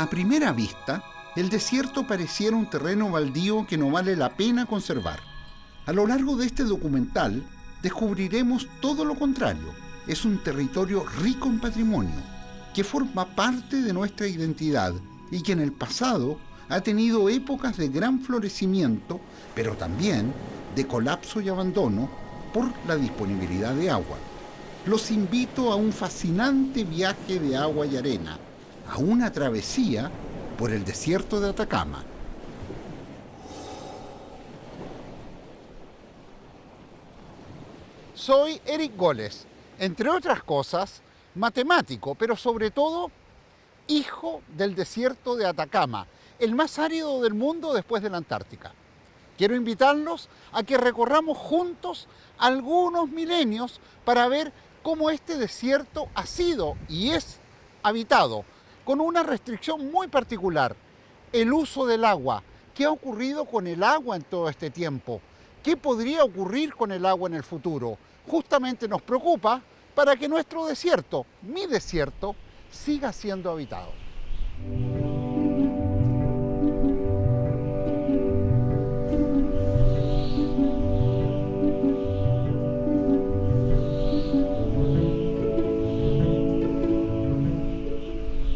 A primera vista, el desierto pareciera un terreno baldío que no vale la pena conservar. A lo largo de este documental, descubriremos todo lo contrario. Es un territorio rico en patrimonio, que forma parte de nuestra identidad y que en el pasado ha tenido épocas de gran florecimiento, pero también de colapso y abandono por la disponibilidad de agua. Los invito a un fascinante viaje de agua y arena, a una travesía por el desierto de Atacama. Soy Eric Goles, entre otras cosas, matemático, pero sobre todo hijo del desierto de Atacama, el más árido del mundo después de la Antártica. Quiero invitarlos a que recorramos juntos algunos milenios para ver cómo este desierto ha sido y es habitado, con una restricción muy particular: el uso del agua. ¿Qué ha ocurrido con el agua en todo este tiempo? ¿Qué podría ocurrir con el agua en el futuro? Justamente nos preocupa para que nuestro desierto, mi desierto, siga siendo habitado.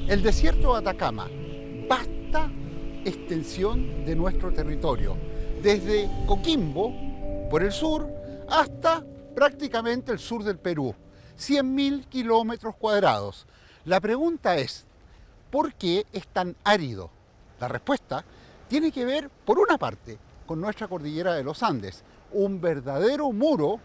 El desierto de Atacama, vasta extensión de nuestro territorio, desde Coquimbo, por el sur, hasta prácticamente el sur del Perú, 100.000 kilómetros cuadrados. La pregunta es, ¿por qué es tan árido? La respuesta tiene que ver, por una parte, con nuestra cordillera de los Andes, un verdadero muro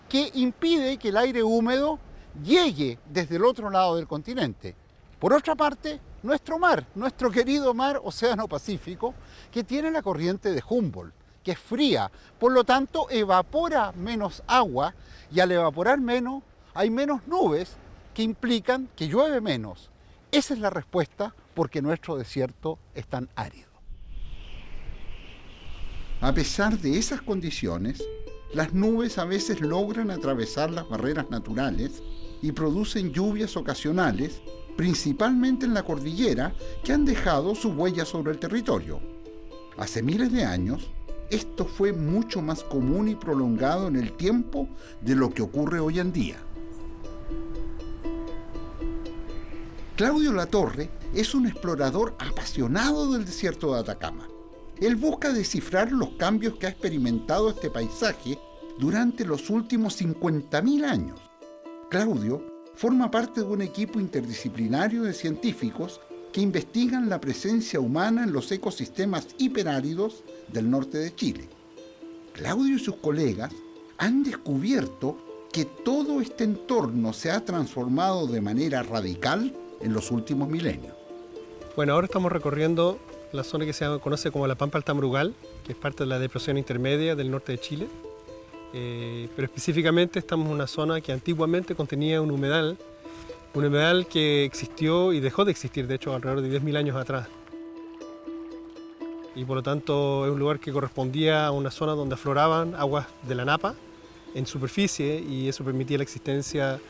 que impide que el aire húmedo llegue desde el otro lado del continente. Por otra parte, nuestro mar, nuestro querido mar Océano Pacífico, que tiene la corriente de Humboldt, que es fría, por lo tanto evapora menos agua, y al evaporar menos hay menos nubes que implican que llueve menos. Esa es la respuesta por qué nuestro desierto es tan árido. A pesar de esas condiciones, las nubes a veces logran atravesar las barreras naturales y producen lluvias ocasionales, principalmente en la cordillera, que han dejado su huella sobre el territorio. Hace miles de años, esto fue mucho más común y prolongado en el tiempo de lo que ocurre hoy en día. Claudio Latorre es un explorador apasionado del desierto de Atacama. Él busca descifrar los cambios que ha experimentado este paisaje durante los últimos 50.000 años. Claudio forma parte de un equipo interdisciplinario de científicos que investigan la presencia humana en los ecosistemas hiperáridos del norte de Chile. Claudio y sus colegas han descubierto que todo este entorno se ha transformado de manera radical en los últimos milenios. Bueno, ahora estamos recorriendo la zona que se conoce como la Pampa Altamrugal, que es parte de la depresión intermedia del norte de Chile. Pero específicamente estamos en una zona que antiguamente contenía un humedal que existió y dejó de existir, de hecho, alrededor de 10.000 años atrás. Y por lo tanto es un lugar que correspondía a una zona donde afloraban aguas de la napa en superficie, y eso permitía la existencia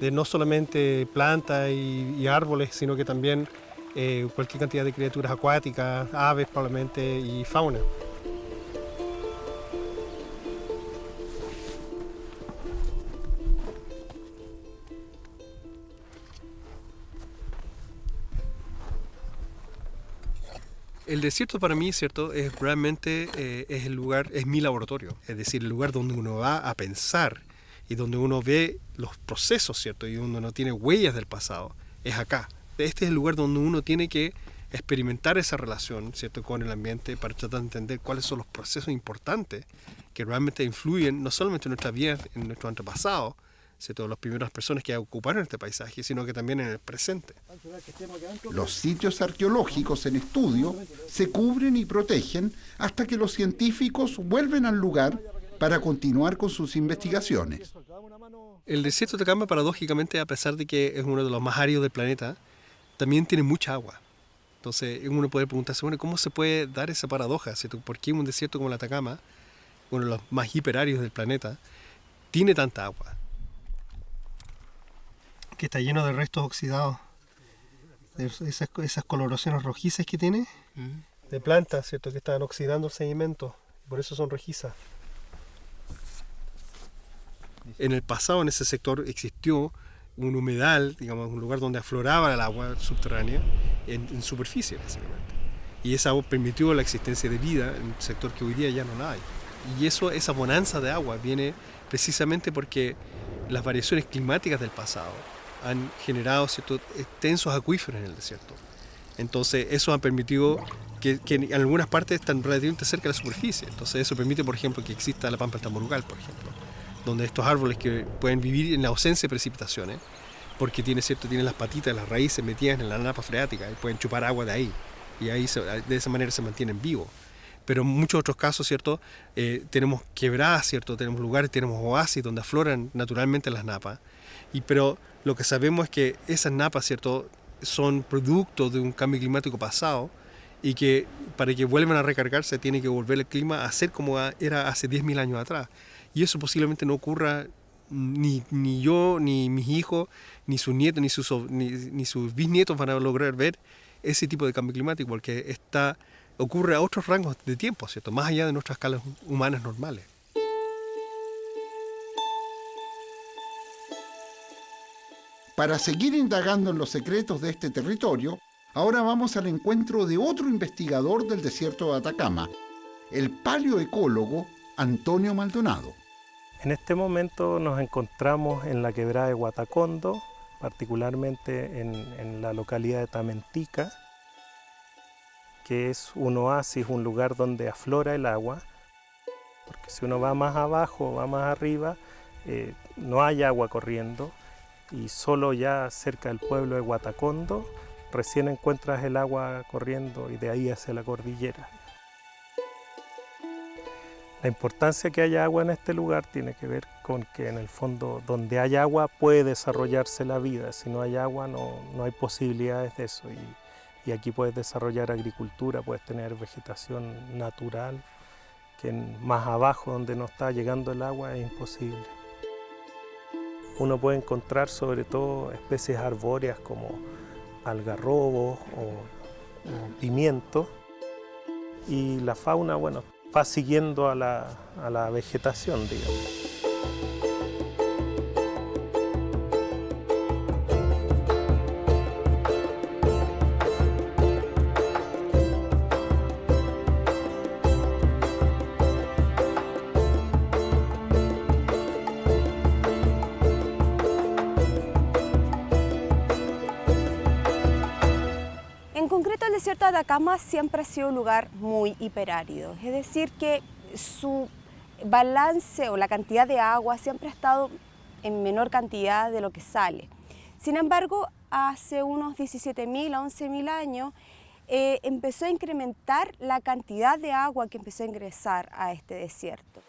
de no solamente plantas y árboles, sino que también cualquier cantidad de criaturas acuáticas, aves probablemente, y fauna. El desierto para mí, ¿cierto?, es realmente es el lugar, es mi laboratorio, es decir, el lugar donde uno va a pensar y donde uno ve los procesos, ¿cierto?, y donde uno tiene huellas del pasado, es acá. Este es el lugar donde uno tiene que experimentar esa relación, ¿cierto?, con el ambiente, para tratar de entender cuáles son los procesos importantes que realmente influyen no solamente en nuestra vida, en nuestro antepasado, ¿cierto?, las primeras personas que ocuparon este paisaje, sino que también en el presente. Los sitios arqueológicos en estudio se cubren y protegen hasta que los científicos vuelven al lugar para continuar con sus investigaciones. El desierto de Atacama, paradójicamente, a pesar de que es uno de los más áridos del planeta, también tiene mucha agua. Entonces uno puede preguntarse, bueno, ¿cómo se puede dar esa paradoja, ¿cierto? ¿Por qué un desierto como el Atacama, uno de los más hiperáridos del planeta, tiene tanta agua? Que está lleno de restos oxidados esas coloraciones rojizas que tiene, de plantas, ¿cierto? Que están oxidando el sedimento, por eso son rojizas. En el pasado, en ese sector, existió un humedal, digamos, un lugar donde afloraba el agua subterránea en superficie, básicamente. Y esa agua permitió la existencia de vida en un sector que hoy día ya no la hay. Y esa bonanza de agua viene precisamente porque las variaciones climáticas del pasado han generado ciertos extensos acuíferos en el desierto. Entonces, eso ha permitido que en algunas partes están relativamente cerca de la superficie. Entonces, eso permite, por ejemplo, que exista la pampa del Tamborugal, por ejemplo, donde estos árboles que pueden vivir en la ausencia de precipitaciones, porque tienen las patitas, las raíces metidas en la napa freática y pueden chupar agua de ahí. Y ahí de esa manera se mantienen vivos. Pero en muchos otros casos, ¿cierto? Tenemos quebradas, ¿cierto? Tenemos lugares, tenemos oasis donde afloran naturalmente las napas. Pero lo que sabemos es que esas napas, ¿cierto?, son producto de un cambio climático pasado y que para que vuelvan a recargarse tiene que volver el clima a ser como era hace 10.000 años atrás. Y eso posiblemente no ocurra ni yo, ni mis hijos, ni sus nietos, ni sus bisnietos van a lograr ver ese tipo de cambio climático, porque ocurre a otros rangos de tiempo, ¿cierto? Más allá de nuestras escalas humanas normales. Para seguir indagando en los secretos de este territorio, ahora vamos al encuentro de otro investigador del desierto de Atacama, el paleoecólogo Antonio Maldonado. En este momento nos encontramos en la quebrada de Guatacondo, particularmente en la localidad de Tamentica, que es un oasis, un lugar donde aflora el agua, porque si uno va más abajo, va más arriba, no hay agua corriendo, y solo ya cerca del pueblo de Guatacondo recién encuentras el agua corriendo y de ahí hacia la cordillera. La importancia que haya agua en este lugar tiene que ver con que en el fondo donde hay agua puede desarrollarse la vida. Si no hay agua no hay posibilidades de eso y aquí puedes desarrollar agricultura, puedes tener vegetación natural que más abajo donde no está llegando el agua es imposible. Uno puede encontrar sobre todo especies arbóreas como algarrobos o pimientos y la fauna, bueno, va siguiendo a la vegetación, digamos. En concreto, el desierto de Atacama siempre ha sido un lugar muy hiperárido, es decir, que su balance o la cantidad de agua siempre ha estado en menor cantidad de lo que sale. Sin embargo, hace unos 17.000 a 11.000 años empezó a incrementar la cantidad de agua que empezó a ingresar a este desierto.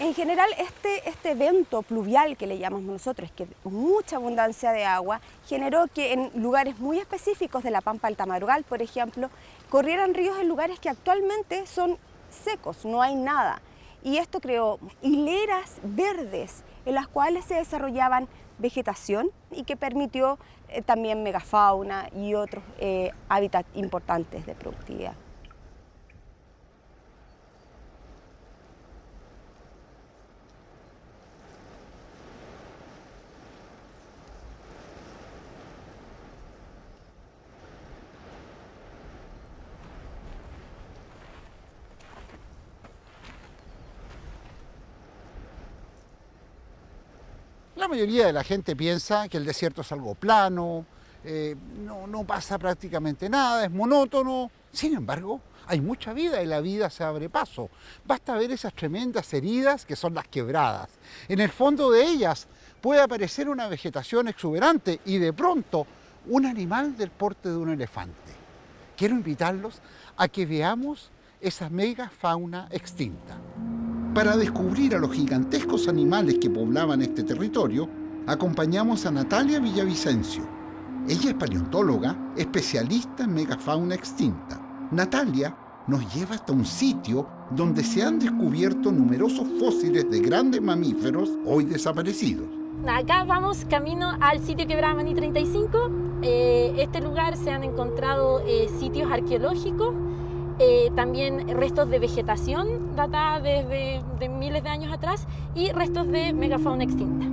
En general, este evento pluvial que le llamamos nosotros, que mucha abundancia de agua, generó que en lugares muy específicos de la Pampa del Tamborugal, por ejemplo, corrieran ríos en lugares que actualmente son secos, no hay nada. Y esto creó hileras verdes en las cuales se desarrollaban vegetación y que permitió también megafauna y otros hábitats importantes de productividad. La mayoría de la gente piensa que el desierto es algo plano, no pasa prácticamente nada, es monótono. Sin embargo, hay mucha vida y la vida se abre paso. Basta ver esas tremendas heridas que son las quebradas. En el fondo de ellas puede aparecer una vegetación exuberante y de pronto un animal del porte de un elefante. Quiero invitarlos a que veamos esa megafauna extinta. Para descubrir a los gigantescos animales que poblaban este territorio, acompañamos a Natalia Villavicencio. Ella es paleontóloga, especialista en megafauna extinta. Natalia nos lleva hasta un sitio donde se han descubierto numerosos fósiles de grandes mamíferos hoy desaparecidos. Acá vamos camino al sitio Quebrada Maní 35. Este lugar se han encontrado sitios arqueológicos, también restos de vegetación datada desde de miles de años atrás y restos de megafauna extinta.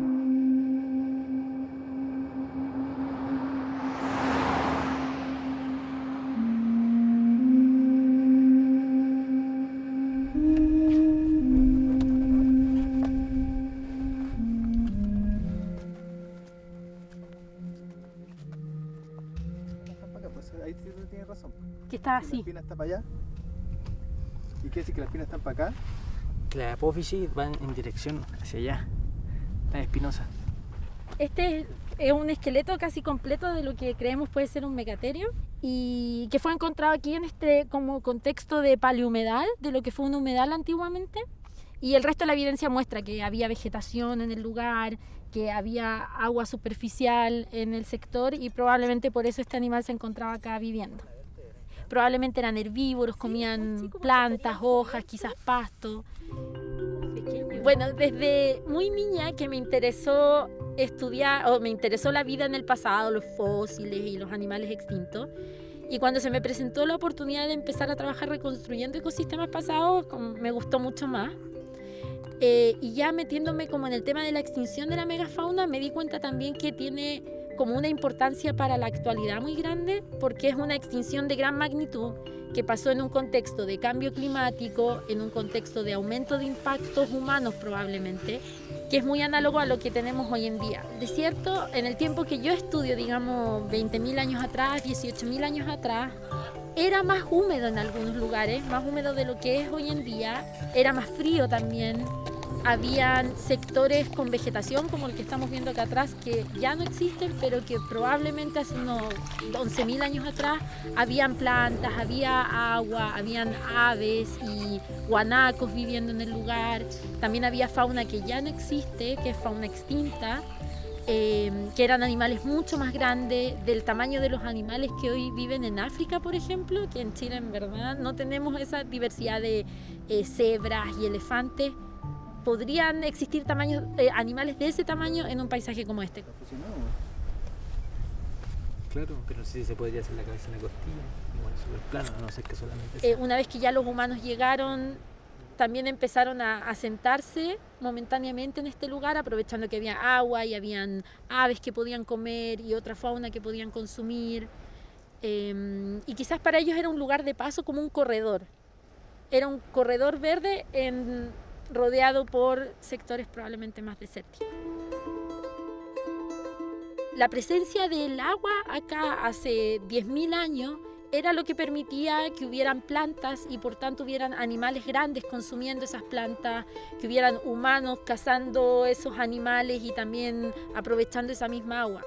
Ahí tienes razón. Que está La así. espina está para allá. ¿Y qué decir que las espinas están para acá? La apófisis va en dirección hacia allá, la espinosa. Este es un esqueleto casi completo de lo que creemos puede ser un megaterio y que fue encontrado aquí en este como contexto de paleohumedal, de lo que fue un humedal antiguamente. Y el resto de la evidencia muestra que había vegetación en el lugar, que había agua superficial en el sector y probablemente por eso este animal se encontraba acá viviendo. Probablemente eran herbívoros, comían plantas, hojas, quizás pasto. Bueno, desde muy niña que me interesó estudiar, o me interesó la vida en el pasado, los fósiles y los animales extintos. Y cuando se me presentó la oportunidad de empezar a trabajar reconstruyendo ecosistemas pasados, me gustó mucho más. Y ya metiéndome como en el tema de la extinción de la megafauna, me di cuenta también que tiene como una importancia para la actualidad muy grande, porque es una extinción de gran magnitud que pasó en un contexto de cambio climático, en un contexto de aumento de impactos humanos probablemente, que es muy análogo a lo que tenemos hoy en día. De cierto, en el tiempo que yo estudio, digamos 20.000 años atrás, 18.000 años atrás, era más húmedo en algunos lugares, más húmedo de lo que es hoy en día, era más frío también. Habían sectores con vegetación como el que estamos viendo acá atrás que ya no existen, pero que probablemente hace unos 11.000 años atrás habían plantas, había agua, habían aves y guanacos viviendo en el lugar. También había fauna que ya no existe, que es fauna extinta, que eran animales mucho más grandes, del tamaño de los animales que hoy viven en África, por ejemplo, que en Chile en verdad no tenemos esa diversidad de cebras y elefantes. Podrían existir animales de ese tamaño en un paisaje como este. Claro, pero no sé si se podría hacer la cabeza en la costilla, igual súper plano, a no ser que solamente una vez que ya los humanos llegaron, también empezaron a asentarse momentáneamente en este lugar, aprovechando que había agua y habían aves que podían comer y otra fauna que podían consumir. Y quizás para ellos era un lugar de paso como un corredor. Era un corredor verde rodeado por sectores probablemente más desérticos. La presencia del agua acá hace 10.000 años era lo que permitía que hubieran plantas y por tanto hubieran animales grandes consumiendo esas plantas, que hubieran humanos cazando esos animales y también aprovechando esa misma agua.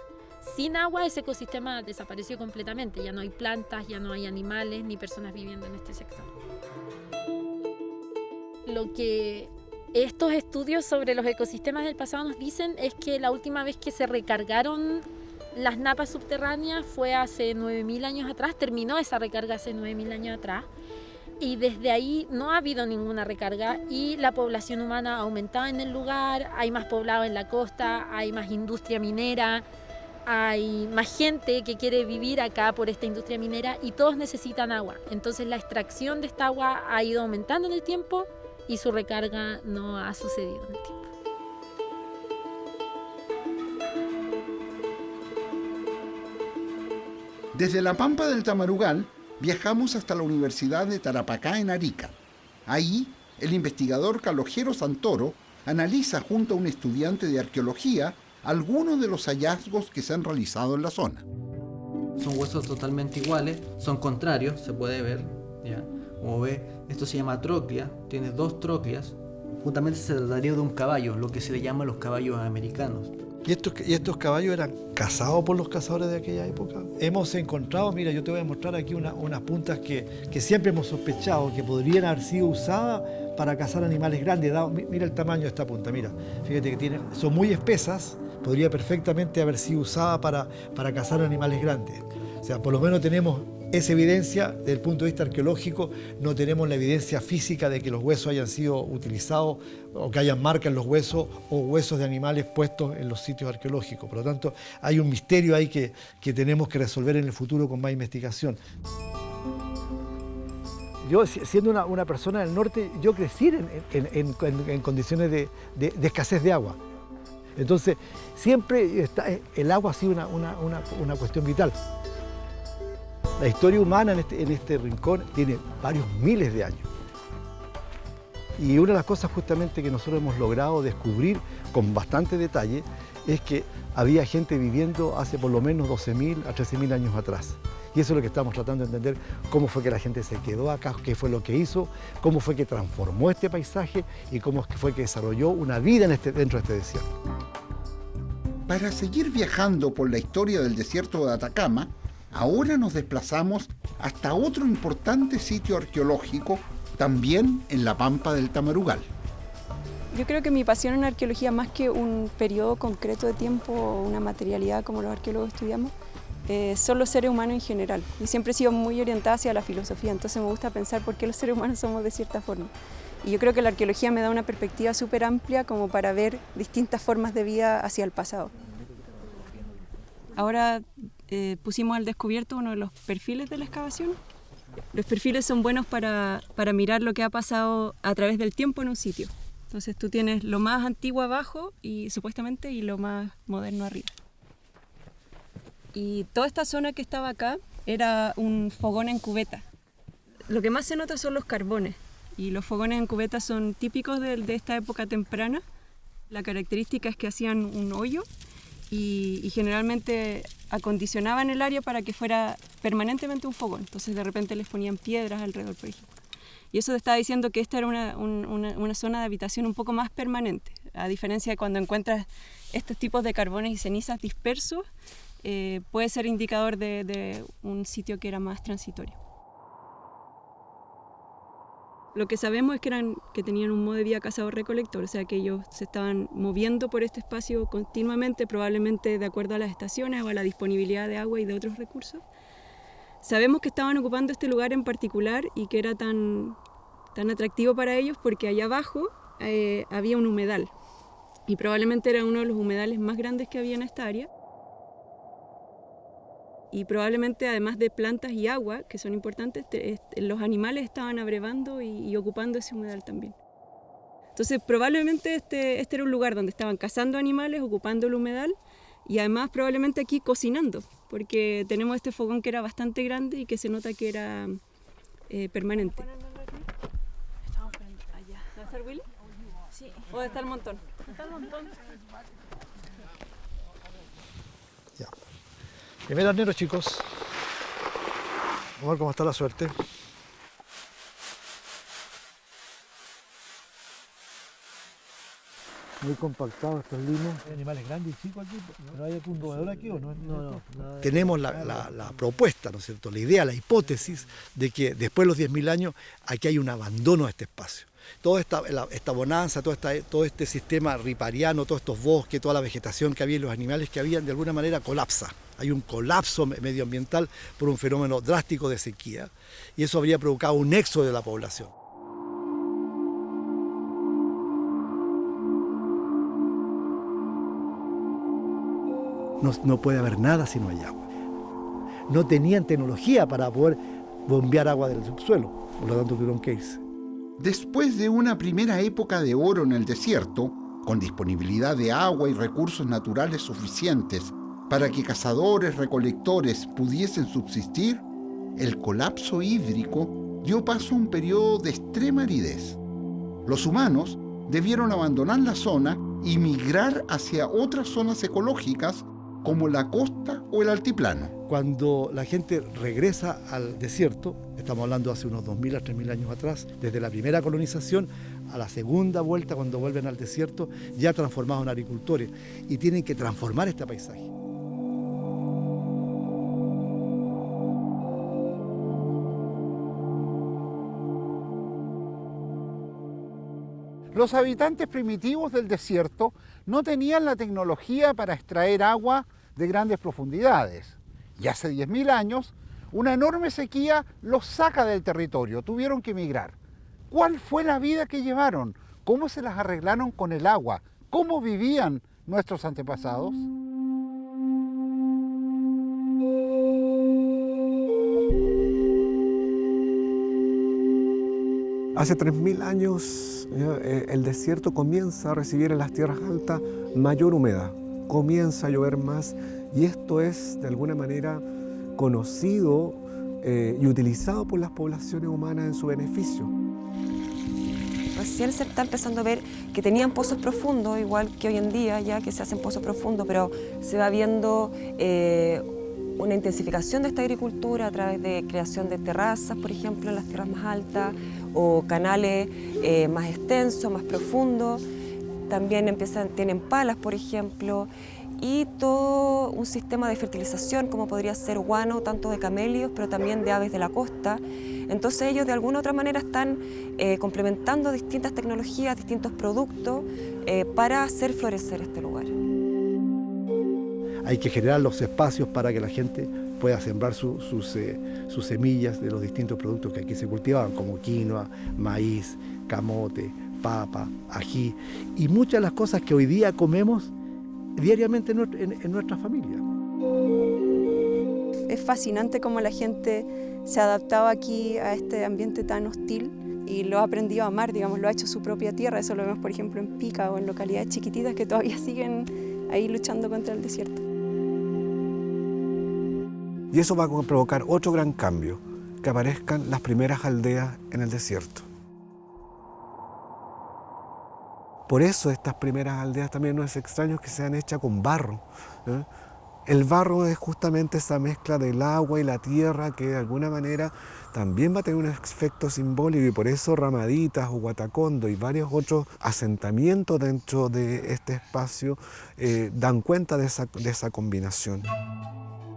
Sin agua ese ecosistema desapareció completamente, ya no hay plantas, ya no hay animales ni personas viviendo en este sector. Lo que estos estudios sobre los ecosistemas del pasado nos dicen es que la última vez que se recargaron las napas subterráneas fue hace 9.000 años atrás, terminó esa recarga hace 9.000 años atrás y desde ahí no ha habido ninguna recarga y la población humana ha aumentado en el lugar, hay más poblado en la costa, hay más industria minera, hay más gente que quiere vivir acá por esta industria minera y todos necesitan agua. Entonces la extracción de esta agua ha ido aumentando en el tiempo y su recarga no ha sucedido en el tiempo. Desde la Pampa del Tamarugal viajamos hasta la Universidad de Tarapacá en Arica. Ahí, el investigador Calogero Santoro analiza junto a un estudiante de arqueología algunos de los hallazgos que se han realizado en la zona. son huesos totalmente iguales, son contrarios, se puede ver, ¿ya? Como ve, esto se llama tróclea, tiene dos trócleas. Justamente se trataría de un caballo, lo que se le llama los caballos americanos. ¿Y estos caballos eran cazados por los cazadores de aquella época? Hemos encontrado, mira, yo te voy a mostrar aquí unas puntas que siempre hemos sospechado que podrían haber sido usadas para cazar animales grandes. Mira el tamaño de esta punta, mira, fíjate que son muy espesas, podría perfectamente haber sido usada para cazar animales grandes. O sea, por lo menos tenemos Es evidencia, desde el punto de vista arqueológico, no tenemos la evidencia física de que los huesos hayan sido utilizados o que hayan marcas en los huesos o huesos de animales puestos en los sitios arqueológicos. Por lo tanto, hay un misterio ahí que tenemos que resolver en el futuro con más investigación. Yo, siendo una persona del norte, yo crecí en condiciones de escasez de agua. Entonces, siempre el agua ha sido una cuestión vital. La historia humana en este rincón tiene varios miles de años. Y una de las cosas justamente que nosotros hemos logrado descubrir con bastante detalle es que había gente viviendo hace por lo menos 12.000 a 13.000 años atrás. Y eso es lo que estamos tratando de entender, cómo fue que la gente se quedó acá, qué fue lo que hizo, cómo fue que transformó este paisaje y cómo fue que desarrolló una vida dentro de este desierto. Para seguir viajando por la historia del desierto de Atacama, ahora nos desplazamos hasta otro importante sitio arqueológico, también en la Pampa del Tamarugal. Yo creo que mi pasión en arqueología, más que un periodo concreto de tiempo o una materialidad como los arqueólogos estudiamos, son los seres humanos en general. Y siempre he sido muy orientada hacia la filosofía, entonces me gusta pensar por qué los seres humanos somos de cierta forma. Y yo creo que la arqueología me da una perspectiva súper amplia como para ver distintas formas de vida hacia el pasado. Ahora pusimos al descubierto uno de los perfiles de la excavación. Los perfiles son buenos para mirar lo que ha pasado a través del tiempo en un sitio. Entonces tú tienes lo más antiguo abajo y supuestamente y lo más moderno arriba. Y toda esta zona que estaba acá era un fogón en cubeta. Lo que más se nota son los carbones, y los fogones en cubeta son típicos de esta época temprana. La característica es que hacían un hoyo y generalmente acondicionaban el área para que fuera permanentemente un fogón. Entonces de repente les ponían piedras alrededor, por ejemplo. Y eso te estaba diciendo que esta era una zona de habitación un poco más permanente, a diferencia de cuando encuentras estos tipos de carbones y cenizas dispersos. Puede ser indicador de un sitio que era más transitorio. Lo que sabemos es que tenían un modo de vida cazador-recolector, o sea que ellos se estaban moviendo por este espacio continuamente, probablemente de acuerdo a las estaciones o a la disponibilidad de agua y de otros recursos. Sabemos que estaban ocupando este lugar en particular y que era tan atractivo para ellos porque allá abajo había un humedal, y probablemente era uno de los humedales más grandes que había en esta área. Y probablemente, además de plantas y agua, que son importantes, los animales estaban abrevando y ocupando ese humedal también. Entonces, probablemente este era un lugar donde estaban cazando animales, ocupando el humedal, y además probablemente aquí cocinando, porque tenemos este fogón que era bastante grande y que se nota que era permanente. Estamos allá. ¿Va a estar Willy? Sí. ¿O está el montón? Está el montón. Ya. Primer arnero, chicos. Vamos a ver cómo está la suerte. Muy compactados estos limos. ¿Hay animales grandes y chicos aquí? ¿No hay algún roedor aquí o no? No. Tenemos la propuesta, ¿no es cierto? La idea, la hipótesis de que después de los 10.000 años aquí hay un abandono de este espacio. Toda esta bonanza, todo este sistema ripariano, todos estos bosques, toda la vegetación que había y los animales que habían, de alguna manera colapsa. Hay un colapso medioambiental por un fenómeno drástico de sequía, y eso habría provocado un éxodo de la población. No puede haber nada si no hay agua. No tenían tecnología para poder bombear agua del subsuelo, por lo tanto tuvieron que irse. Después de una primera época de oro en el desierto, con disponibilidad de agua y recursos naturales suficientes para que cazadores, recolectores pudiesen subsistir, el colapso hídrico dio paso a un periodo de extrema aridez. Los humanos debieron abandonar la zona y migrar hacia otras zonas ecológicas como la costa o el altiplano. Cuando la gente regresa al desierto, estamos hablando hace unos 2.000 a 3.000 años atrás, desde la primera colonización a la segunda vuelta, cuando vuelven al desierto, ya transformados en agricultores, y tienen que transformar este paisaje. Los habitantes primitivos del desierto no tenían la tecnología para extraer agua de grandes profundidades. Y hace 10.000 años, Una enorme sequía los saca del territorio, tuvieron que emigrar. ¿Cuál fue la vida que llevaron? ¿Cómo se las arreglaron con el agua? ¿Cómo vivían nuestros antepasados? Hace 3000 años el desierto comienza a recibir en las tierras altas mayor humedad, comienza a llover más y esto es de alguna manera conocido y utilizado por las poblaciones humanas en su beneficio. Recién se está empezando a ver que tenían pozos profundos, igual que hoy en día ya que se hacen pozos profundos, pero se va viendo una intensificación de esta agricultura a través de creación de terrazas, por ejemplo, en las tierras más altas, o canales más extensos, más profundos. También tienen palas, por ejemplo, y todo un sistema de fertilización, como podría ser guano, tanto de camelios, pero también de aves de la costa. Entonces ellos de alguna u otra manera están complementando distintas tecnologías, distintos productos para hacer florecer este lugar. Hay que generar los espacios para que la gente pueda sembrar sus semillas de los distintos productos que aquí se cultivaban, como quinoa, maíz, camote, papa, ají y muchas de las cosas que hoy día comemos diariamente en nuestra familia. Es fascinante cómo la gente se adaptaba aquí a este ambiente tan hostil y lo ha aprendido a amar, digamos, lo ha hecho su propia tierra. Eso lo vemos, por ejemplo, en Pica o en localidades chiquititas que todavía siguen ahí luchando contra el desierto. Y eso va a provocar otro gran cambio, que aparezcan las primeras aldeas en el desierto. Por eso estas primeras aldeas también no es extraño que sean hechas con barro. El barro es justamente esa mezcla del agua y la tierra que de alguna manera también va a tener un efecto simbólico y por eso Ramaditas o Guatacondo y varios otros asentamientos dentro de este espacio dan cuenta de esa combinación.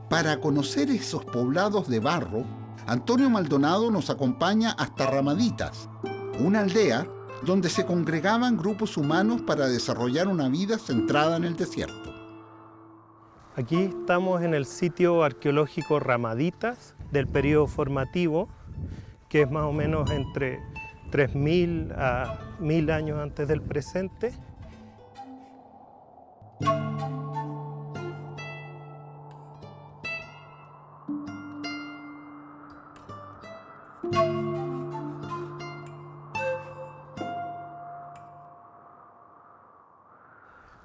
Para conocer esos poblados de barro, Antonio Maldonado nos acompaña hasta Ramaditas, una aldea donde se congregaban grupos humanos para desarrollar una vida centrada en el desierto. Aquí estamos en el sitio arqueológico Ramaditas del periodo formativo, que es más o menos entre 3000 a 1000 años antes del presente.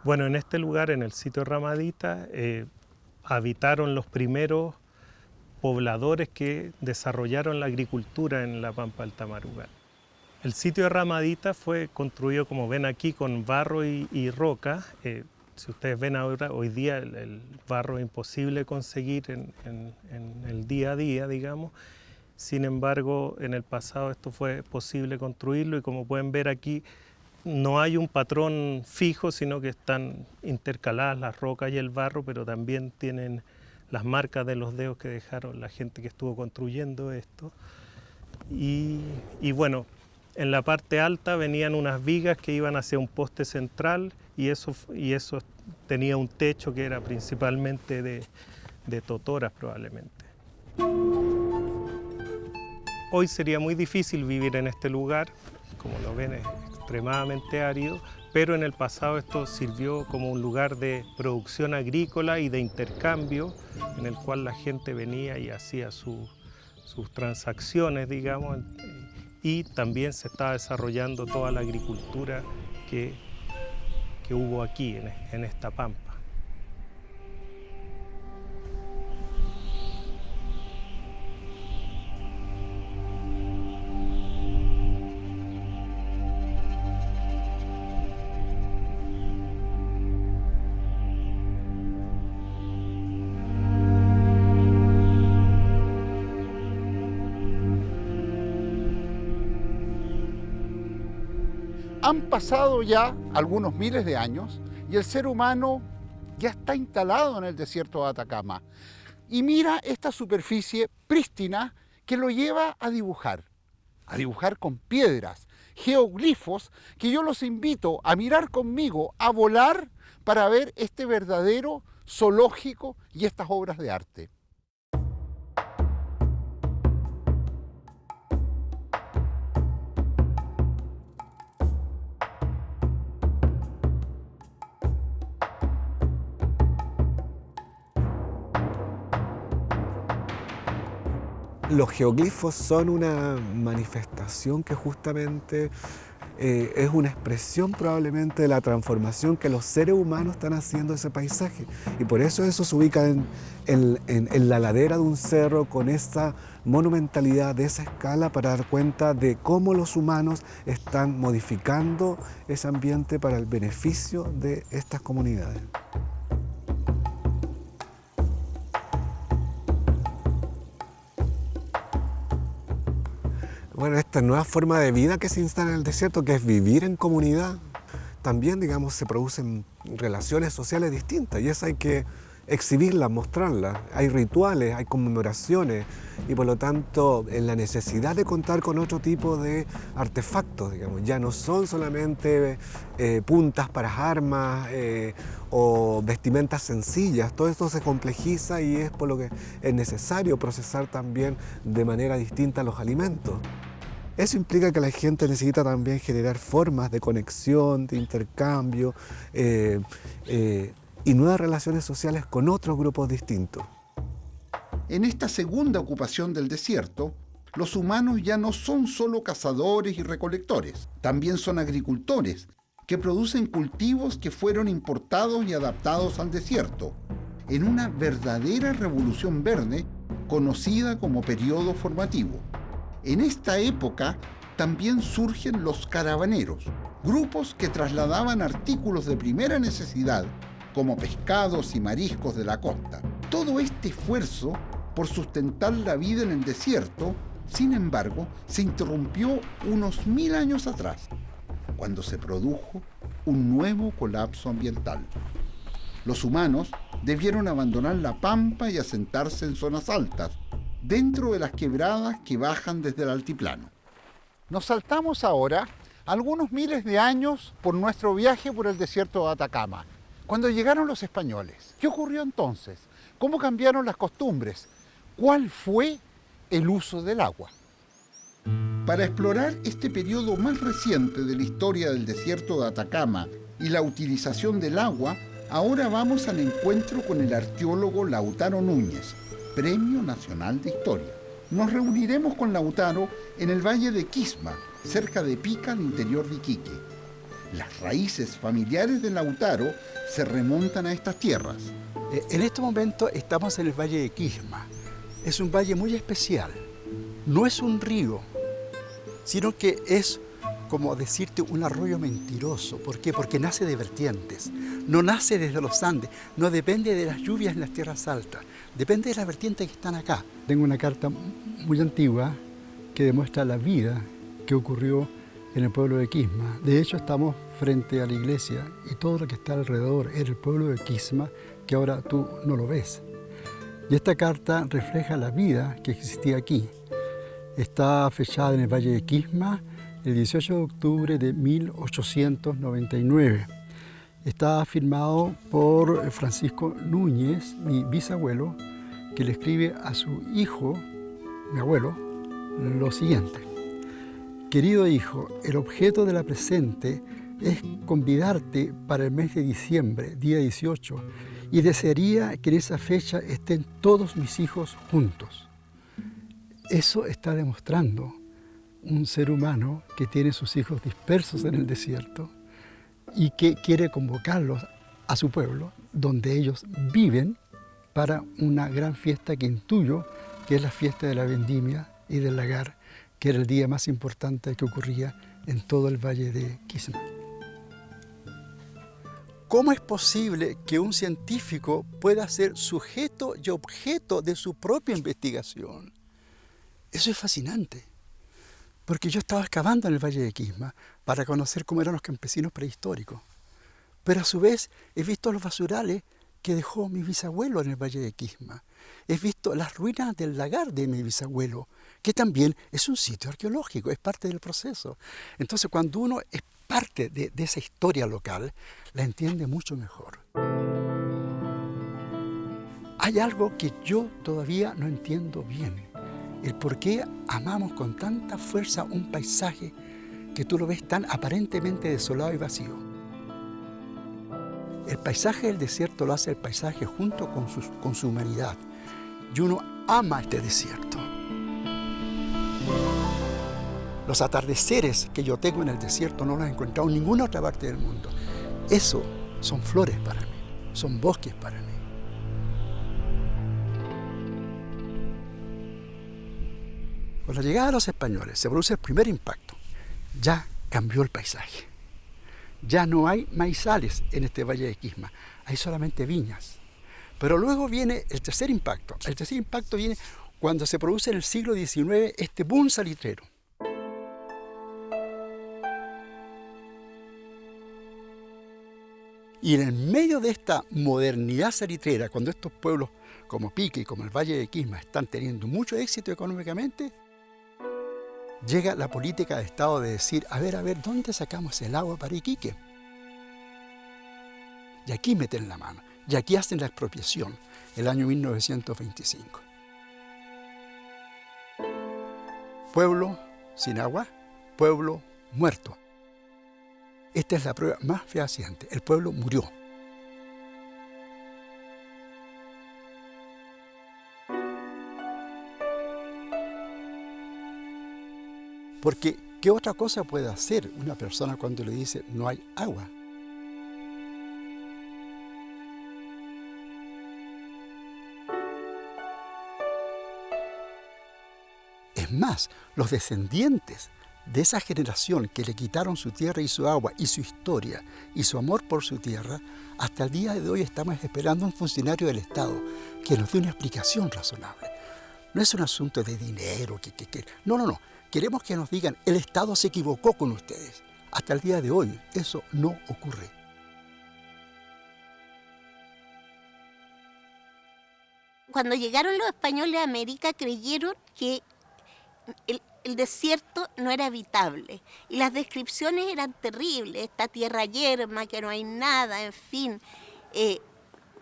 Bueno, en este lugar, en el sitio Ramadita, habitaron los primeros pobladores que desarrollaron la agricultura en la Pampa del Tamarugal. El sitio de Ramadita fue construido, como ven aquí, con barro y roca. Si ustedes ven ahora, hoy día el barro es imposible conseguir en el día a día, digamos. Sin embargo, en el pasado esto fue posible construirlo y como pueden ver aquí, no hay un patrón fijo, sino que están intercaladas las rocas y el barro, pero también tienen las marcas de los dedos que dejaron la gente que estuvo construyendo esto. Y bueno, en la parte alta venían unas vigas que iban hacia un poste central y eso tenía un techo que era principalmente de totoras probablemente. Hoy sería muy difícil vivir en este lugar, como lo ven es extremadamente árido, pero en el pasado esto sirvió como un lugar de producción agrícola y de intercambio en el cual la gente venía y hacía sus transacciones, digamos, y también se estaba desarrollando toda la agricultura que hubo aquí en esta pampa. Han pasado ya algunos miles de años y el ser humano ya está instalado en el desierto de Atacama. Y mira esta superficie prístina que lo lleva a dibujar con piedras, geoglifos, que yo los invito a mirar conmigo, a volar para ver este verdadero zoológico y estas obras de arte. Los geoglifos son una manifestación que justamente es una expresión probablemente de la transformación que los seres humanos están haciendo de ese paisaje. Y por eso se ubica en la ladera de un cerro con esa monumentalidad de esa escala para dar cuenta de cómo los humanos están modificando ese ambiente para el beneficio de estas comunidades. Bueno, esta nueva forma de vida que se instala en el desierto, que es vivir en comunidad, también, digamos, se producen relaciones sociales distintas y eso hay que exhibirlas, mostrarlas. Hay rituales, hay conmemoraciones y por lo tanto la necesidad de contar con otro tipo de artefactos, digamos, ya no son solamente puntas para armas o vestimentas sencillas, todo esto se complejiza y es por lo que es necesario procesar también de manera distinta los alimentos. Eso implica que la gente necesita también generar formas de conexión, de intercambio y nuevas relaciones sociales con otros grupos distintos. En esta segunda ocupación del desierto, los humanos ya no son solo cazadores y recolectores, también son agricultores que producen cultivos que fueron importados y adaptados al desierto, en una verdadera revolución verde conocida como periodo formativo. En esta época también surgen los caravaneros, grupos que trasladaban artículos de primera necesidad como pescados y mariscos de la costa. Todo este esfuerzo por sustentar la vida en el desierto, sin embargo, se interrumpió unos 1000 años atrás, cuando se produjo un nuevo colapso ambiental. Los humanos debieron abandonar la pampa y asentarse en zonas altas, dentro de las quebradas que bajan desde el altiplano. Nos saltamos ahora algunos miles de años por nuestro viaje por el desierto de Atacama, cuando llegaron los españoles. ¿Qué ocurrió entonces? ¿Cómo cambiaron las costumbres? ¿Cuál fue el uso del agua? Para explorar este periodo más reciente de la historia del desierto de Atacama y la utilización del agua, ahora vamos al encuentro con el arqueólogo Lautaro Núñez, Premio Nacional de Historia. Nos reuniremos con Lautaro en el valle de Quisma, cerca de Pica, al interior de Iquique. Las raíces familiares de Lautaro se remontan a estas tierras. En este momento estamos en el valle de Quisma. Es un valle muy especial. No es un río, sino que es, como decirte, un arroyo mentiroso. ¿Por qué? Porque nace de vertientes. No nace desde los Andes, no depende de las lluvias en las tierras altas. Depende de las vertientes que están acá. Tengo una carta muy antigua que demuestra la vida que ocurrió en el pueblo de Quisma. De hecho, estamos frente a la iglesia y todo lo que está alrededor era el pueblo de Quisma, que ahora tú no lo ves. Y esta carta refleja la vida que existía aquí. Está fechada en el valle de Quisma el 18 de octubre de 1899. Está firmado por Francisco Núñez, mi bisabuelo, que le escribe a su hijo, mi abuelo, lo siguiente. Querido hijo, el objeto de la presente es convidarte para el mes de diciembre, día 18, y desearía que en esa fecha estén todos mis hijos juntos. Eso está demostrando un ser humano que tiene sus hijos dispersos en el desierto y que quiere convocarlos a su pueblo, donde ellos viven, para una gran fiesta que intuyo que es la fiesta de la vendimia y del lagar, que era el día más importante que ocurría en todo el valle de Quisma. ¿Cómo es posible que un científico pueda ser sujeto y objeto de su propia investigación? Eso es fascinante, porque yo estaba excavando en el valle de Quisma para conocer cómo eran los campesinos prehistóricos, pero a su vez he visto los basurales que dejó mi bisabuelo en el valle de Quisma. He visto las ruinas del lagar de mi bisabuelo, que también es un sitio arqueológico, es parte del proceso. Entonces, cuando uno es parte de esa historia local, la entiende mucho mejor. Hay algo que yo todavía no entiendo bien, el por qué amamos con tanta fuerza un paisaje que tú lo ves tan aparentemente desolado y vacío. El paisaje del desierto lo hace el paisaje junto con su humanidad, y uno ama este desierto. Los atardeceres que yo tengo en el desierto no los he encontrado en ninguna otra parte del mundo. Eso son flores para mí, son bosques para mí. Con la llegada de los españoles se produce el primer impacto. Ya cambió el paisaje. Ya no hay maizales en este valle de Quisma, hay solamente viñas. Pero luego viene el tercer impacto. El tercer impacto viene cuando se produce en el siglo XIX este boom salitrero. Y en el medio de esta modernidad salitrera, cuando estos pueblos como Pique y como el Valle de Quisma están teniendo mucho éxito económicamente, llega la política de Estado de decir, a ver, ¿dónde sacamos el agua para Iquique? Y aquí meten la mano, y aquí hacen la expropiación, el año 1925. Pueblo sin agua, pueblo muerto. Esta es la prueba más fehaciente. El pueblo murió. Porque, ¿qué otra cosa puede hacer una persona cuando le dice no hay agua? Es más, los descendientes de esa generación que le quitaron su tierra y su agua y su historia y su amor por su tierra, hasta el día de hoy estamos esperando un funcionario del Estado que nos dé una explicación razonable. No es un asunto de dinero, no. Queremos que nos digan, el Estado se equivocó con ustedes. Hasta el día de hoy eso no ocurre. Cuando llegaron los españoles a América creyeron que el desierto no era habitable y las descripciones eran terribles, esta tierra yerma, que no hay nada, en fin,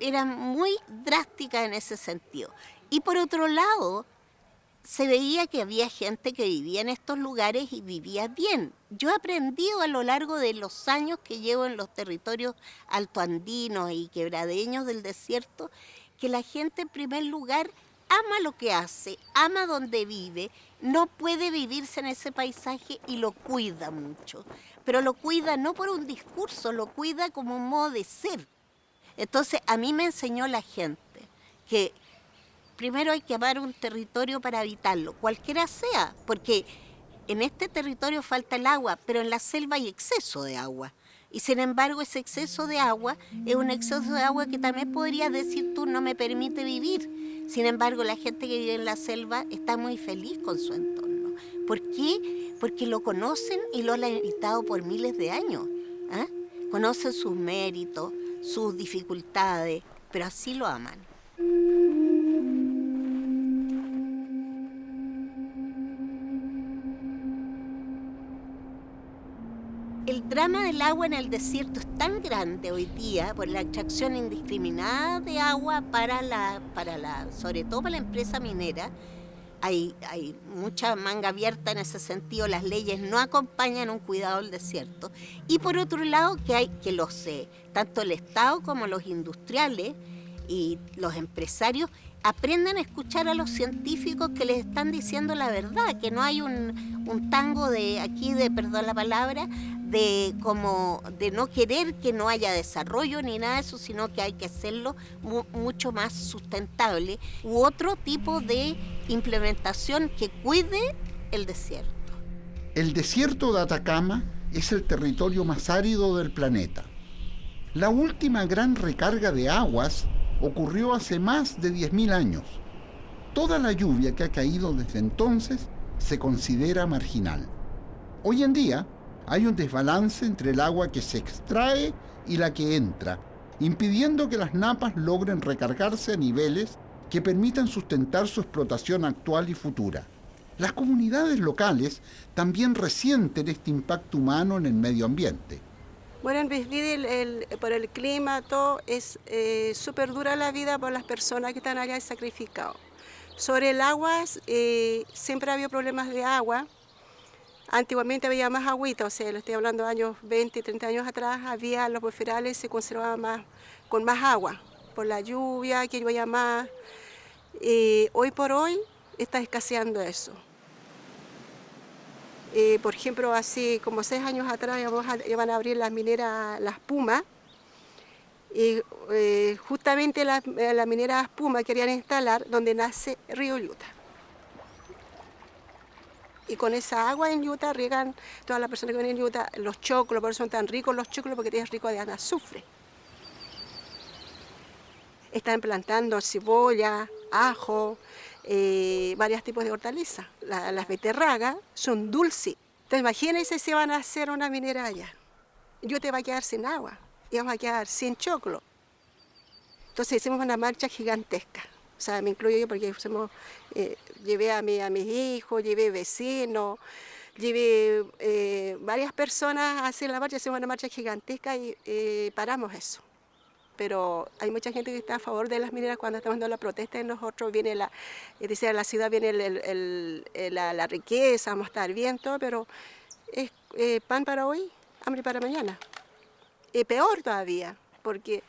eran muy drásticas en ese sentido. Y por otro lado, se veía que había gente que vivía en estos lugares y vivía bien. Yo he aprendido a lo largo de los años que llevo en los territorios altoandinos y quebradeños del desierto, que la gente en primer lugar ama lo que hace, ama donde vive, no puede vivirse en ese paisaje y lo cuida mucho. Pero lo cuida no por un discurso, lo cuida como un modo de ser. Entonces, a mí me enseñó la gente que primero hay que amar un territorio para habitarlo, cualquiera sea, porque en este territorio falta el agua, pero en la selva hay exceso de agua. Y sin embargo, ese exceso de agua es un exceso de agua que también podrías decir tú no me permite vivir. Sin embargo, la gente que vive en la selva está muy feliz con su entorno. ¿Por qué? Porque lo conocen y lo han habitado por miles de años. Conocen sus méritos, sus dificultades, pero así lo aman. El drama del agua en el desierto es tan grande hoy día por la extracción indiscriminada de agua sobre todo para la empresa minera. Hay mucha manga abierta en ese sentido, las leyes no acompañan un cuidado del desierto. Y por otro lado, tanto el Estado como los industriales y los empresarios aprendan a escuchar a los científicos que les están diciendo la verdad, que no hay un tango perdón la palabra, de no querer que no haya desarrollo ni nada de eso, sino que hay que hacerlo mucho más sustentable u otro tipo de implementación que cuide el desierto. El desierto de Atacama es el territorio más árido del planeta. La última gran recarga de aguas ocurrió hace más de 10.000 años. Toda la lluvia que ha caído desde entonces se considera marginal. Hoy en día hay un desbalance entre el agua que se extrae y la que entra, impidiendo que las napas logren recargarse a niveles que permitan sustentar su explotación actual y futura. Las comunidades locales también resienten este impacto humano en el medio ambiente. Bueno, en Bisbee por el clima, todo es súper dura la vida por las personas que están allá sacrificadas. Sobre el agua, siempre ha habido problemas de agua. Antiguamente había más agüita, o sea, lo estoy hablando de años 20, 30 años atrás, los bosferales se conservaban con más agua, por la lluvia, que llovía más. Hoy por hoy está escaseando eso. Por ejemplo, hace como 6 años atrás iban a abrir las mineras Las Pumas. Justamente la minera Las Pumas querían instalar donde nace Río Yuta. Y con esa agua en Yuta riegan todas las personas que vienen en Yuta los choclos, por eso son tan ricos los choclos, porque es rico de azufre. Están plantando cebolla, ajo, varios tipos de hortalizas. Las beterragas son dulces. Entonces imagínense si van a hacer una minera allá. Yuta va a quedar sin agua y vamos a quedar sin choclo. Entonces hicimos una marcha gigantesca. O sea, me incluyo yo porque llevé a mis hijos, llevé vecinos, llevé varias personas a hacer la marcha, hicimos una marcha gigantesca y paramos eso. Pero hay mucha gente que está a favor de las mineras cuando estamos dando la protesta y nosotros viene la ciudad viene la riqueza, vamos a estar bien, todo, pero es pan para hoy, hambre para mañana. Peor todavía, porque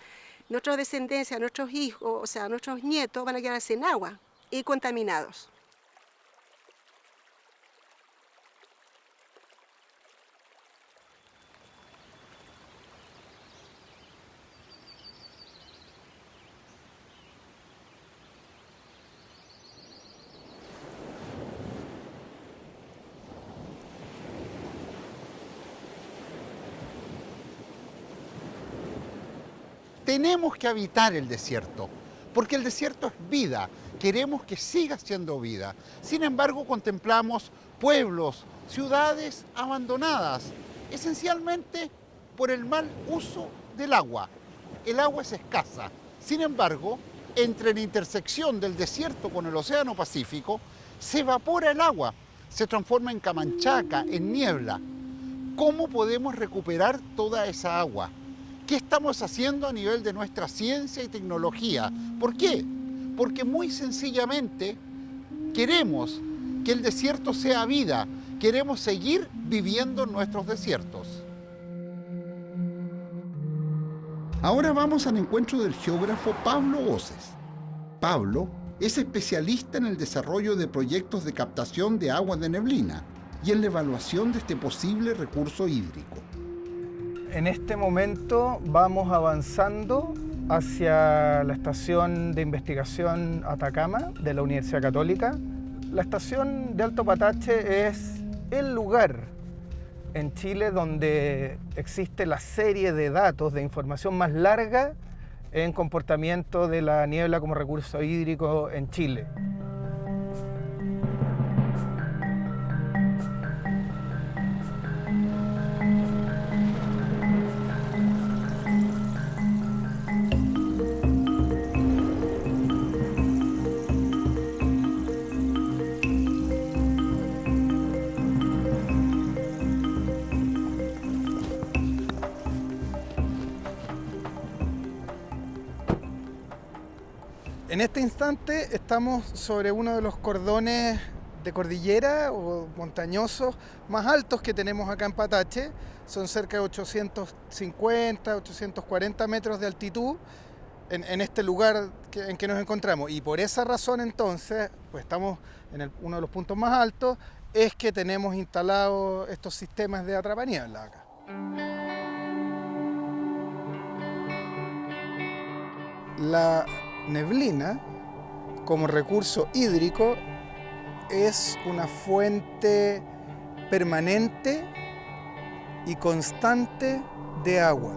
nuestra descendencia, nuestros hijos, o sea, nuestros nietos van a quedar sin agua y contaminados. Tenemos que habitar el desierto, porque el desierto es vida, queremos que siga siendo vida. Sin embargo, contemplamos pueblos, ciudades abandonadas, esencialmente por el mal uso del agua. El agua es escasa. Sin embargo, entre la intersección del desierto con el Océano Pacífico, se evapora el agua, se transforma en camanchaca, en niebla. ¿Cómo podemos recuperar toda esa agua? ¿Qué estamos haciendo a nivel de nuestra ciencia y tecnología? ¿Por qué? Porque muy sencillamente queremos que el desierto sea vida, queremos seguir viviendo en nuestros desiertos. Ahora vamos al encuentro del geógrafo Pablo Oces. Pablo es especialista en el desarrollo de proyectos de captación de agua de neblina y en la evaluación de este posible recurso hídrico. En este momento vamos avanzando hacia la estación de investigación Atacama de la Universidad Católica. La estación de Alto Patache es el lugar en Chile donde existe la serie de datos, de información más larga en comportamiento de la niebla como recurso hídrico en Chile. En este instante estamos sobre uno de los cordones de cordillera o montañosos más altos que tenemos acá en Patache. Son cerca de 850, 840 metros de altitud en este lugar en que nos encontramos. Y por esa razón entonces, pues estamos en uno de los puntos más altos, es que tenemos instalados estos sistemas de atrapaniebla acá. La neblina, como recurso hídrico, es una fuente permanente y constante de agua.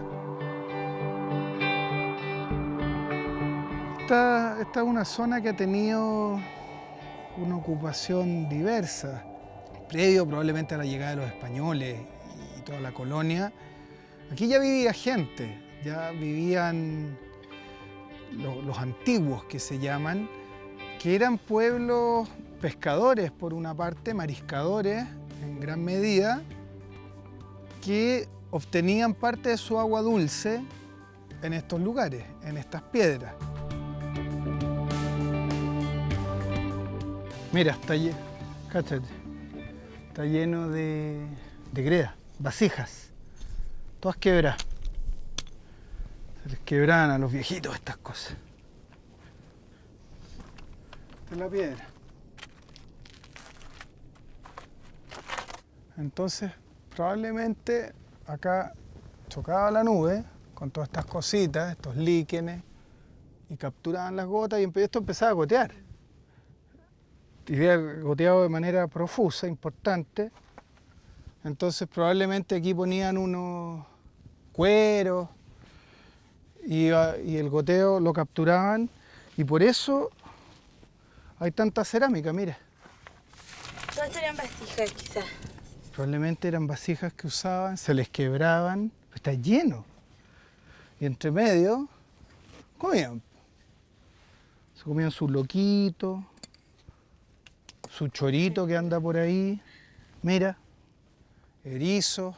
Esta es una zona que ha tenido una ocupación diversa, previo probablemente a la llegada de los españoles y toda la colonia. Aquí ya vivía gente, ya vivían los antiguos que se llaman, que eran pueblos pescadores por una parte, mariscadores en gran medida, que obtenían parte de su agua dulce en estos lugares, en estas piedras. Mira, cáchate, está lleno de greda, vasijas, todas quebradas. Se les quebraban a los viejitos estas cosas. Esta es la piedra. Entonces, probablemente acá chocaba la nube con todas estas cositas, estos líquenes, y capturaban las gotas y esto empezaba a gotear. Y había goteado de manera profusa, importante. Entonces probablemente aquí ponían unos cueros y el goteo lo capturaban, y por eso hay tanta cerámica, mira. ¿Cuántas serían vasijas quizás? Probablemente eran vasijas que usaban, se les quebraban, está lleno. Y entre medio comían. Se comían su loquito, su chorito que anda por ahí, mira, erizo.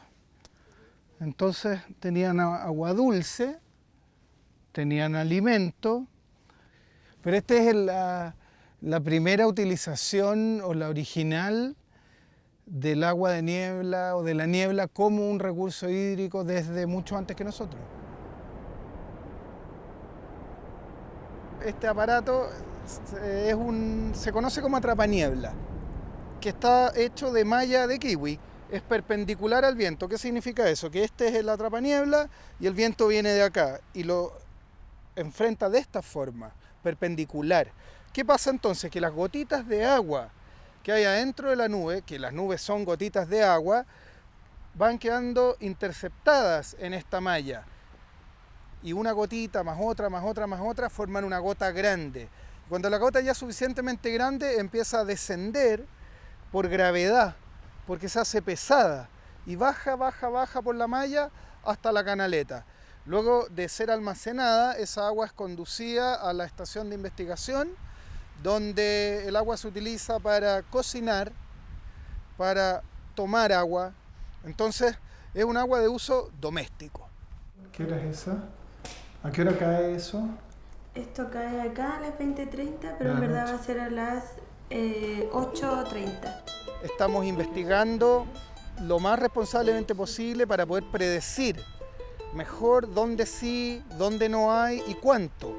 Entonces tenían agua dulce, tenían alimento, pero esta es la primera utilización o la original del agua de niebla o de la niebla como un recurso hídrico desde mucho antes que nosotros. Este aparato se conoce como atrapaniebla, que está hecho de malla de kiwi. Es perpendicular al viento. ¿Qué significa eso? Que este es el atrapaniebla y el viento viene de acá y lo enfrenta de esta forma, perpendicular. ¿Qué pasa entonces? Que las gotitas de agua que hay adentro de la nube, que las nubes son gotitas de agua, van quedando interceptadas en esta malla. Y una gotita más otra, más otra, más otra, forman una gota grande. Cuando la gota ya es suficientemente grande, empieza a descender por gravedad, porque se hace pesada, y baja, baja, baja por la malla hasta la canaleta. Luego de ser almacenada, esa agua es conducida a la estación de investigación, donde el agua se utiliza para cocinar, para tomar agua. Entonces, es un agua de uso doméstico. ¿Qué hora es esa? ¿A qué hora cae eso? Esto cae acá a las 20:30, pero en verdad va a ser a las 8:30. Estamos investigando lo más responsablemente posible para poder predecir mejor dónde sí, dónde no hay y cuánto.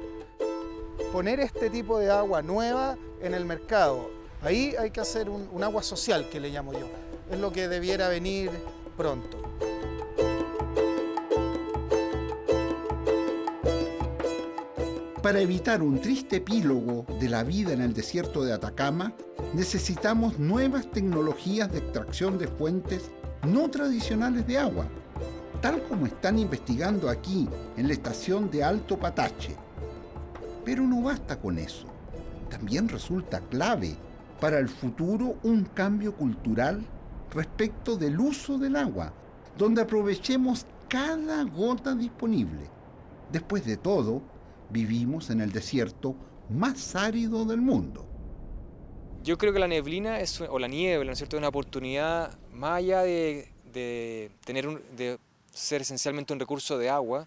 Poner este tipo de agua nueva en el mercado. Ahí hay que hacer un agua social, que le llamo yo. Es lo que debiera venir pronto. Para evitar un triste epílogo de la vida en el desierto de Atacama, necesitamos nuevas tecnologías de extracción de fuentes no tradicionales de agua, tal como están investigando aquí en la estación de Alto Patache. Pero no basta con eso. También resulta clave para el futuro un cambio cultural respecto del uso del agua, donde aprovechemos cada gota disponible. Después de todo, vivimos en el desierto más árido del mundo. Yo creo que la neblina o la niebla, ¿no es cierto?, es una oportunidad más allá de ser esencialmente un recurso de agua,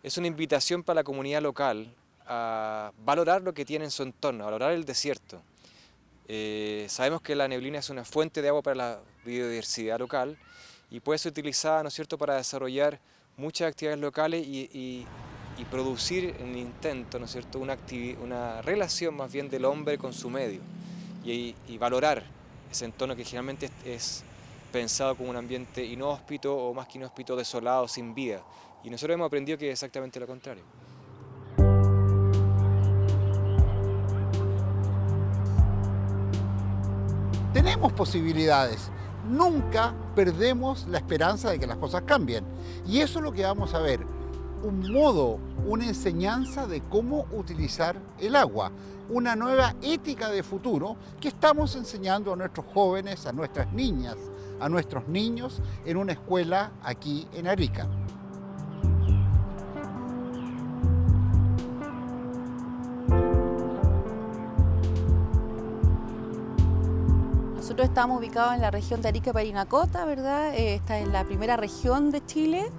es una invitación para la comunidad local a valorar lo que tiene en su entorno, a valorar el desierto. Sabemos que la neblina es una fuente de agua para la biodiversidad local y puede ser utilizada, ¿no es cierto?, para desarrollar muchas actividades locales y producir en el intento, ¿no es cierto?, una relación más bien del hombre con su medio y valorar ese entorno que generalmente es pensado como un ambiente inhóspito o más que inhóspito, desolado, sin vida. Y nosotros hemos aprendido que es exactamente lo contrario. Tenemos posibilidades. Nunca perdemos la esperanza de que las cosas cambien. Y eso es lo que vamos a ver. Un modo, una enseñanza de cómo utilizar el agua, una nueva ética de futuro que estamos enseñando a nuestros jóvenes, a nuestras niñas, a nuestros niños en una escuela aquí en Arica. Nosotros estamos ubicados en la región de Arica-Parinacota, ¿verdad? Esta es la primera región de Chile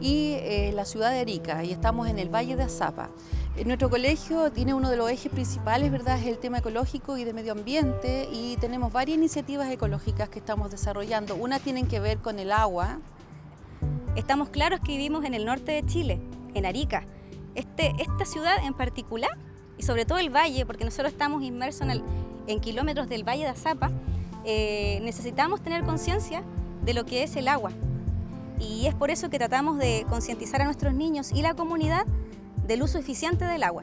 y la ciudad de Arica, y estamos en el Valle de Azapa. Nuestro colegio tiene uno de los ejes principales, ¿verdad?, es el tema ecológico y de medio ambiente, y tenemos varias iniciativas ecológicas que estamos desarrollando. Una tienen que ver con el agua. Estamos claros que vivimos en el norte de Chile, en Arica. Esta ciudad en particular, y sobre todo el valle, porque nosotros estamos inmersos en kilómetros del Valle de Azapa, necesitamos tener conciencia de lo que es el agua. Y es por eso que tratamos de concientizar a nuestros niños y la comunidad del uso eficiente del agua.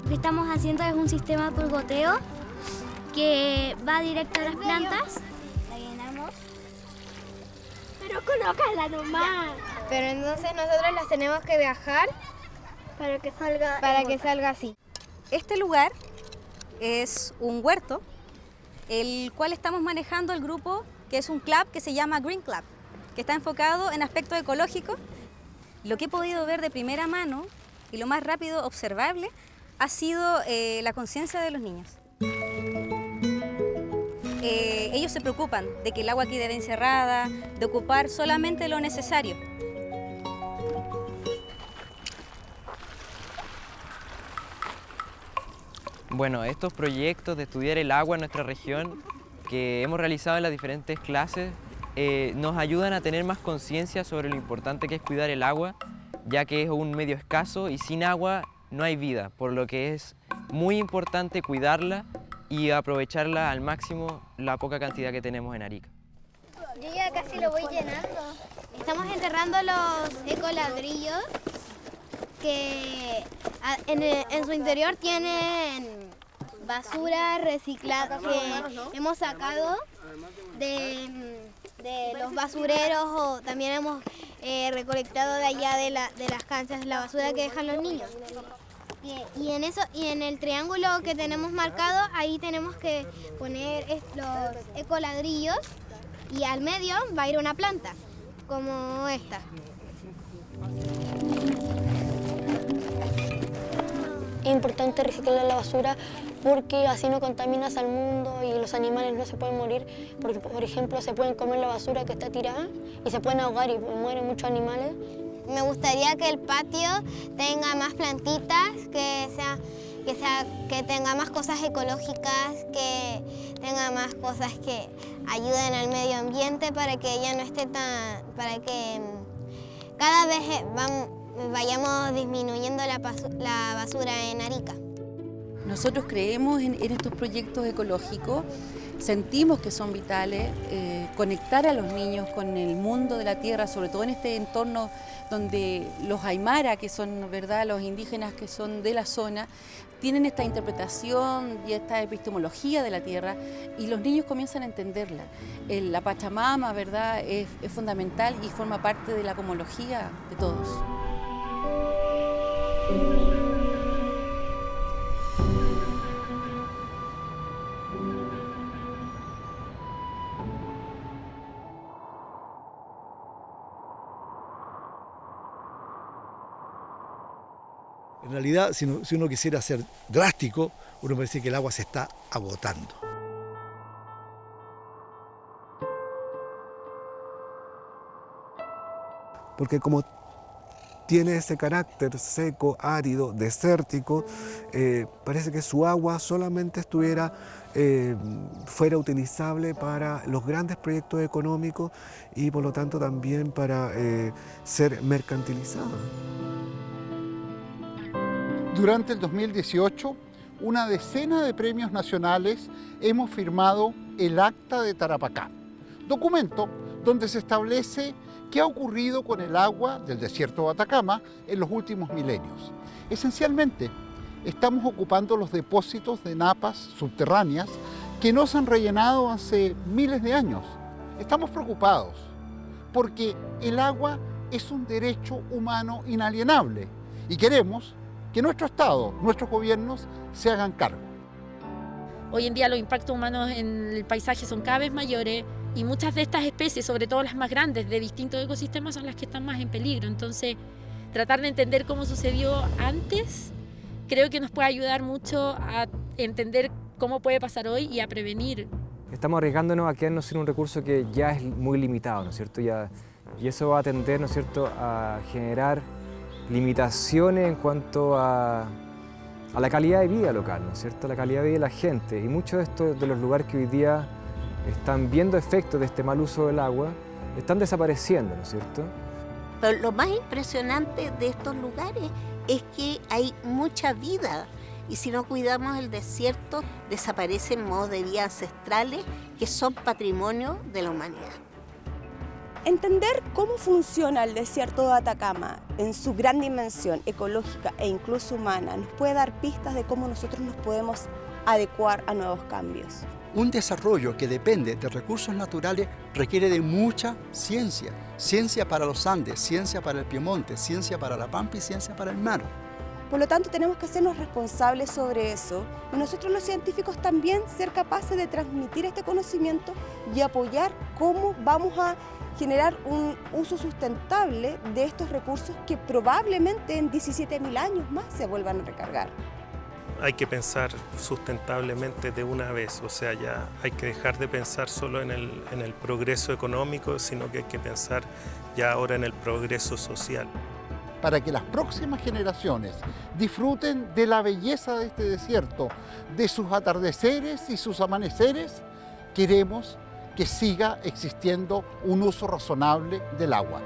Lo que estamos haciendo es un sistema por goteo que va directo a las plantas. La llenamos. Pero colócala nomás. Pero entonces nosotros las tenemos que viajar para que salga así. Este lugar es un huerto, el cual estamos manejando el grupo, que es un club que se llama Green Club, que está enfocado en aspectos ecológicos. Lo que he podido ver de primera mano y lo más rápido observable ha sido la conciencia de los niños. Ellos se preocupan de que el agua quede encerrada, de ocupar solamente lo necesario. Bueno, estos proyectos de estudiar el agua en nuestra región que hemos realizado en las diferentes clases nos ayudan a tener más conciencia sobre lo importante que es cuidar el agua, ya que es un medio escaso y sin agua no hay vida, por lo que es muy importante cuidarla y aprovecharla al máximo la poca cantidad que tenemos en Arica. Yo ya casi lo voy llenando. Estamos enterrando los ecoladrillos que en su interior tienen basura reciclada que hemos sacado de los basureros, o también hemos recolectado de allá de las canchas la basura que dejan los niños. Y en el triángulo que tenemos marcado, ahí tenemos que poner los ecoladrillos y al medio va a ir una planta, como esta. Es importante reciclar la basura porque así no contaminas al mundo y los animales no se pueden morir, porque por ejemplo se pueden comer la basura que está tirada y se pueden ahogar y mueren muchos animales. Me gustaría que el patio tenga más plantitas, que tenga más cosas ecológicas, que tenga más cosas que ayuden al medio ambiente para que ya no esté para que cada vez vayamos disminuyendo la basura en Arica. Nosotros creemos en estos proyectos ecológicos, sentimos que son vitales, conectar a los niños con el mundo de la tierra, sobre todo en este entorno donde los aymara, que son, ¿verdad?, los indígenas que son de la zona, tienen esta interpretación y esta epistemología de la tierra y los niños comienzan a entenderla. La Pachamama, ¿verdad?, es fundamental y forma parte de la cosmología de todos. En realidad, si uno quisiera ser drástico, uno puede decir que el agua se está agotando. Porque como tiene ese carácter seco, árido, desértico, parece que su agua solamente fuera utilizable para los grandes proyectos económicos y por lo tanto también para ser mercantilizada. Durante el 2018, una decena de premios nacionales hemos firmado el Acta de Tarapacá, documento donde se establece qué ha ocurrido con el agua del desierto de Atacama en los últimos milenios. Esencialmente, estamos ocupando los depósitos de napas subterráneas que no se han rellenado hace miles de años. Estamos preocupados porque el agua es un derecho humano inalienable y queremos que nuestro Estado, nuestros gobiernos se hagan cargo. Hoy en día los impactos humanos en el paisaje son cada vez mayores y muchas de estas especies, sobre todo las más grandes de distintos ecosistemas, son las que están más en peligro. Entonces, tratar de entender cómo sucedió antes, creo que nos puede ayudar mucho a entender cómo puede pasar hoy y a prevenir. Estamos arriesgándonos a quedarnos sin un recurso que ya es muy limitado, ¿no es cierto? Y eso va a tender, ¿no es cierto?, a generar limitaciones en cuanto a la calidad de vida local, ¿no es cierto?, la calidad de vida de la gente. Y muchos de los lugares que hoy día están viendo efectos de este mal uso del agua están desapareciendo, ¿no es cierto? Pero lo más impresionante de estos lugares es que hay mucha vida Y si no cuidamos el desierto, desaparecen modos de vida ancestrales que son patrimonio de la humanidad. Entender cómo funciona el desierto de Atacama en su gran dimensión ecológica e incluso humana nos puede dar pistas de cómo nosotros nos podemos adecuar a nuevos cambios. Un desarrollo que depende de recursos naturales requiere de mucha ciencia. Ciencia para los Andes, ciencia para el Piemonte, ciencia para la Pampa y ciencia para el mar. Por lo tanto, tenemos que hacernos responsables sobre eso y nosotros los científicos también ser capaces de transmitir este conocimiento y apoyar cómo vamos a generar un uso sustentable de estos recursos que probablemente en 17.000 años más se vuelvan a recargar. Hay que pensar sustentablemente de una vez, o sea, ya hay que dejar de pensar solo en el progreso económico, sino que hay que pensar ya ahora en el progreso social. Para que las próximas generaciones disfruten de la belleza de este desierto, de sus atardeceres y sus amaneceres, queremos que siga existiendo un uso razonable del agua.